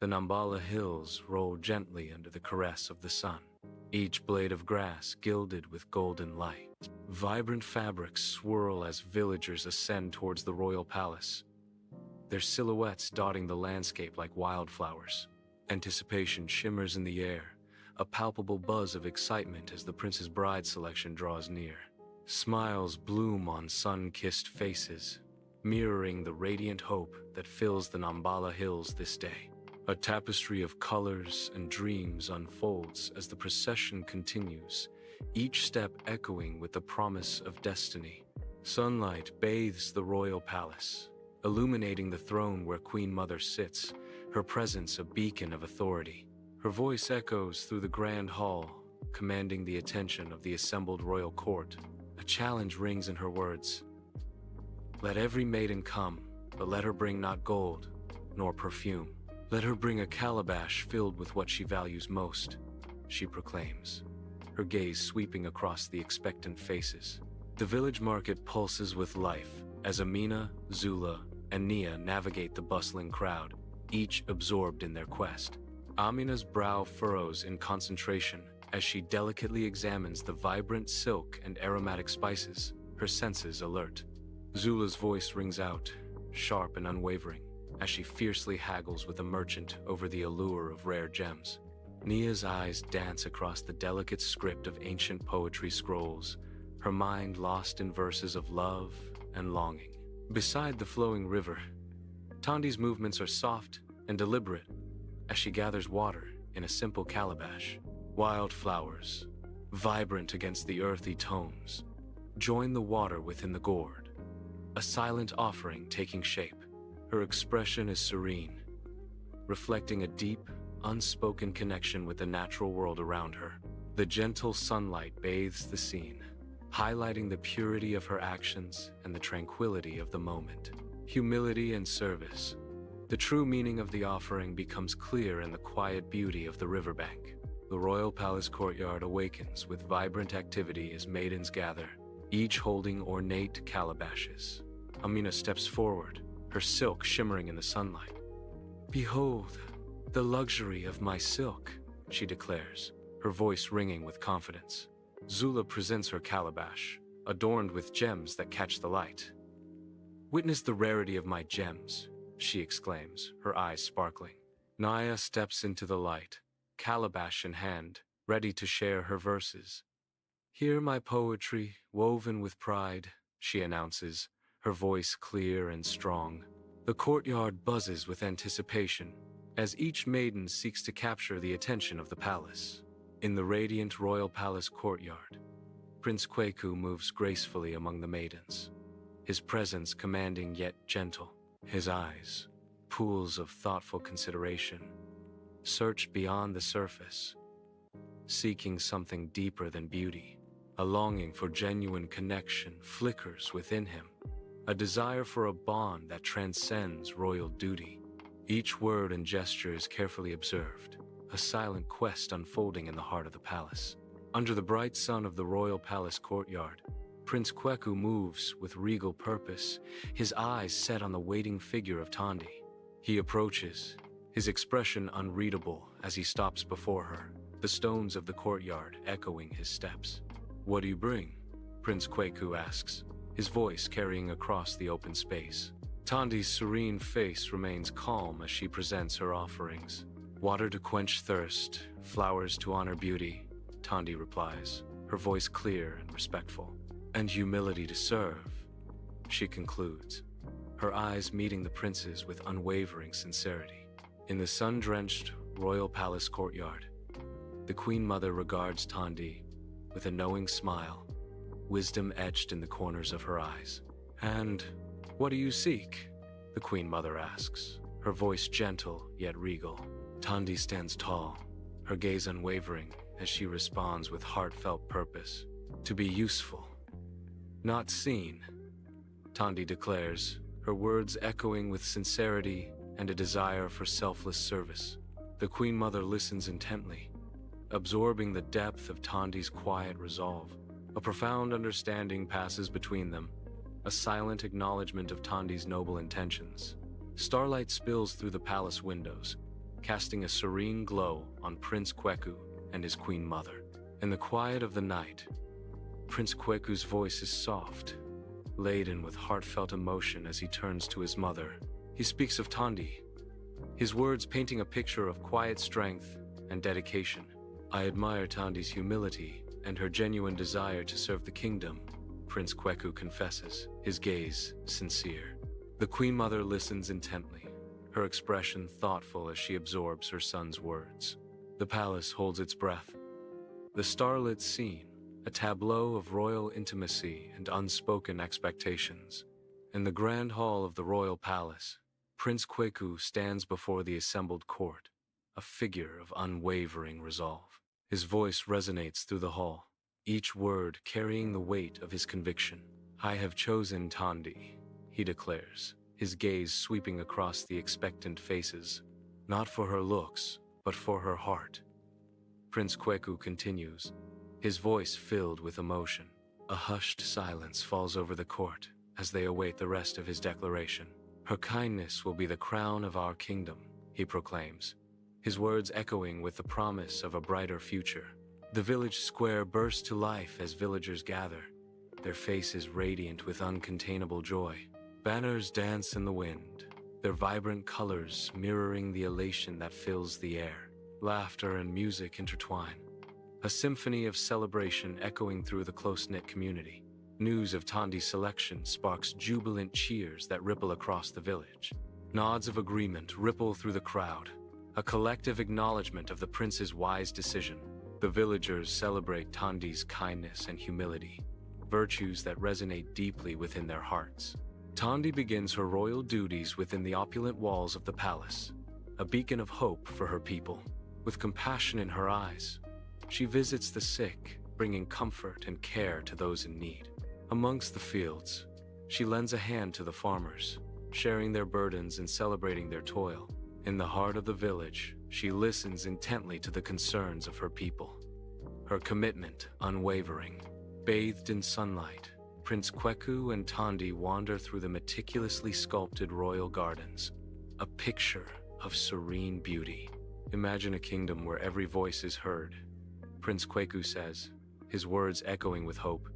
The Nambala hills roll gently under the caress of the sun, each blade of grass gilded with golden light. Vibrant fabrics swirl as villagers ascend towards the royal palace, their silhouettes dotting the landscape like wildflowers. Anticipation shimmers in the air, a palpable buzz of excitement as the prince's bride selection draws near. Smiles bloom on sun-kissed faces, mirroring the radiant hope that fills the Nambala hills this day. A tapestry of colors and dreams unfolds as the procession continues, each step echoing with the promise of destiny. Sunlight bathes the royal palace, illuminating the throne where Queen Mother sits, her presence a beacon of authority. Her voice echoes through the grand hall, commanding the attention of the assembled royal court. A challenge rings in her words. Let every maiden come, but let her bring not gold, nor perfume. Let her bring a calabash filled with what she values most, she proclaims, her gaze sweeping across the expectant faces. The village market pulses with life as Amina, Zula, and Nia navigate the bustling crowd, each absorbed in their quest. Amina's brow furrows in concentration as she delicately examines the vibrant silk and aromatic spices, her senses alert. Zula's voice rings out, sharp and unwavering, as she fiercely haggles with a merchant over the allure of rare gems. Nia's eyes dance across the delicate script of ancient poetry scrolls, her mind lost in verses of love and longing. Beside the flowing river, Tandi's movements are soft and deliberate as she gathers water in a simple calabash. Wildflowers, vibrant against the earthy tones, join the water within the gourd, a silent offering taking shape. Her expression is serene, reflecting a deep, unspoken connection with the natural world around her. The gentle sunlight bathes the scene, highlighting the purity of her actions and the tranquility of the moment. Humility and service. The true meaning of the offering becomes clear in the quiet beauty of the riverbank. The royal palace courtyard awakens with vibrant activity as maidens gather, each holding ornate calabashes. Amina steps forward, her silk shimmering in the sunlight. Behold, the luxury of my silk, she declares, her voice ringing with confidence. Zula presents her calabash, adorned with gems that catch the light. Witness the rarity of my gems, she exclaims, her eyes sparkling. Naya steps into the light, calabash in hand, ready to share her verses. Hear my poetry, woven with pride, she announces, her voice clear and strong. The courtyard buzzes with anticipation, as each maiden seeks to capture the attention of the palace. In the radiant royal palace courtyard, Prince Kweku moves gracefully among the maidens, his presence commanding yet gentle. His eyes, pools of thoughtful consideration, search beyond the surface, seeking something deeper than beauty. A longing for genuine connection flickers within him, a desire for a bond that transcends royal duty. Each word and gesture is carefully observed, a silent quest unfolding in the heart of the palace. Under the bright sun of the royal palace courtyard, Prince Kweku moves with regal purpose, his eyes set on the waiting figure of Tandi. He approaches, his expression unreadable as he stops before her, the stones of the courtyard echoing his steps. What do you bring? Prince Kweku asks, his voice carrying across the open space. Tandi's serene face remains calm as she presents her offerings. Water to quench thirst, flowers to honor beauty, Tandi replies, her voice clear and respectful. And humility to serve, she concludes, her eyes meeting the prince's with unwavering sincerity. In the sun-drenched royal palace courtyard, the Queen Mother regards Tandi with a knowing smile, wisdom etched in the corners of her eyes. And what do you seek? The Queen Mother asks, her voice gentle yet regal. Tandi stands tall, her gaze unwavering as she responds with heartfelt purpose. To be useful, not seen, Tandi declares, her words echoing with sincerity and a desire for selfless service. The Queen Mother listens intently, absorbing the depth of Tandi's quiet resolve. A profound understanding passes between them, a silent acknowledgement of Tandi's noble intentions. Starlight spills through the palace windows, casting a serene glow on Prince Kweku and his queen mother. In the quiet of the night, Prince Kweku's voice is soft, laden with heartfelt emotion as he turns to his mother. He speaks of Tandi, his words painting a picture of quiet strength and dedication. "I admire Tandi's humility and her genuine desire to serve the kingdom," Prince Kweku confesses, his gaze sincere. The Queen Mother listens intently, her expression thoughtful as she absorbs her son's words. The palace holds its breath. The starlit scene, a tableau of royal intimacy and unspoken expectations. In the grand hall of the royal palace, Prince Kweku stands before the assembled court, a figure of unwavering resolve. His voice resonates through the hall, each word carrying the weight of his conviction. "I have chosen Tandi," he declares, his gaze sweeping across the expectant faces, "not for her looks, but for her heart." Prince Kweku continues, his voice filled with emotion. A hushed silence falls over the court as they await the rest of his declaration. "Her kindness will be the crown of our kingdom," he proclaims, his words echoing with the promise of a brighter future. The village square bursts to life as villagers gather, their faces radiant with uncontainable joy. Banners dance in the wind, their vibrant colors mirroring the elation that fills the air. Laughter and music intertwine, a symphony of celebration echoing through the close-knit community. News of Tandi's selection sparks jubilant cheers that ripple across the village. Nods of agreement ripple through the crowd, a collective acknowledgement of the prince's wise decision. The villagers celebrate Tandi's kindness and humility, virtues that resonate deeply within their hearts. Tandi begins her royal duties within the opulent walls of the palace, a beacon of hope for her people. With compassion in her eyes, she visits the sick, bringing comfort and care to those in need. Amongst the fields, she lends a hand to the farmers, sharing their burdens and celebrating their toil. In the heart of the village, she listens intently to the concerns of her people, her commitment unwavering. Bathed in sunlight, Prince Kweku and Tandi wander through the meticulously sculpted royal gardens, a picture of serene beauty. "Imagine a kingdom where every voice is heard," Prince Kweku says, his words echoing with hope.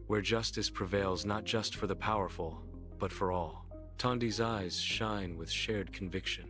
"Where justice prevails not just for the powerful, but for all." Tandi's eyes shine with shared conviction.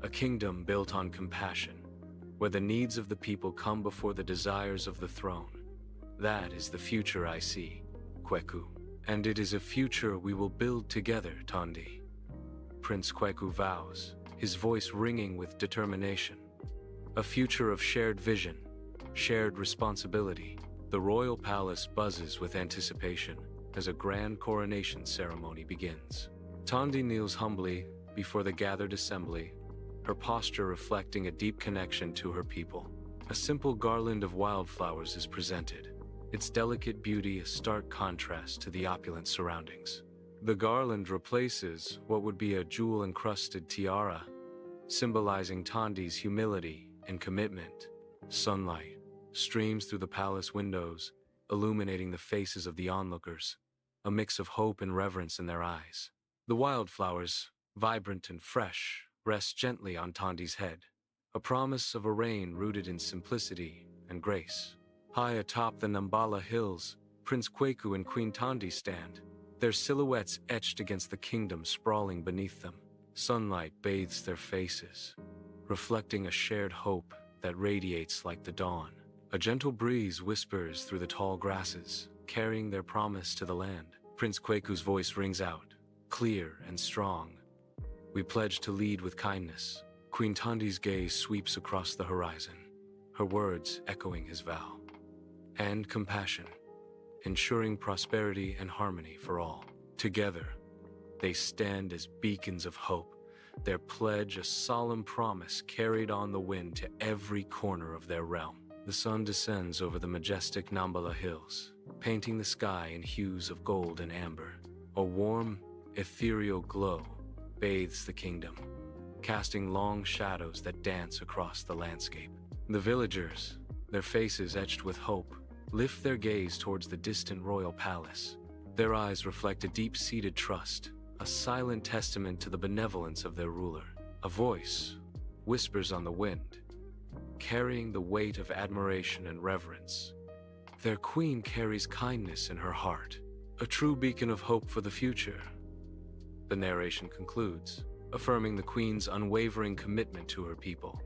A kingdom built on compassion, where the needs of the people come before the desires of the throne. "That is the future I see, Kweku. And it is a future we will build together, Tandi," Prince Kweku vows, his voice ringing with determination. A future of shared vision, shared responsibility. The royal palace buzzes with anticipation as a grand coronation ceremony begins. Tandi kneels humbly before the gathered assembly, her posture reflecting a deep connection to her people. A simple garland of wildflowers is presented, its delicate beauty a stark contrast to the opulent surroundings. The garland replaces what would be a jewel-encrusted tiara, symbolizing Tandi's humility and commitment. Sunlight streams through the palace windows, illuminating the faces of the onlookers, a mix of hope and reverence in their eyes. The wildflowers, vibrant and fresh, rest gently on Tandi's head, a promise of a reign rooted in simplicity and grace. High atop the Nambala hills, Prince Kweku and Queen Tandi stand, their silhouettes etched against the kingdom sprawling beneath them. Sunlight bathes their faces, reflecting a shared hope that radiates like the dawn. A gentle breeze whispers through the tall grasses, carrying their promise to the land. Prince Kweku's voice rings out, clear and strong. "We pledge to lead with kindness." Queen Tandi's gaze sweeps across the horizon, her words echoing his vow. "And compassion, ensuring prosperity and harmony for all." Together, they stand as beacons of hope, their pledge a solemn promise carried on the wind to every corner of their realm. The sun descends over the majestic Nambala hills, painting the sky in hues of gold and amber. A warm, ethereal glow bathes the kingdom, casting long shadows that dance across the landscape. The villagers, their faces etched with hope, lift their gaze towards the distant royal palace. Their eyes reflect a deep-seated trust, a silent testament to the benevolence of their ruler. A voice, whispers on the wind, carrying the weight of admiration and reverence. Their queen carries kindness in her heart, a true beacon of hope for the future. The narration concludes, affirming the queen's unwavering commitment to her people.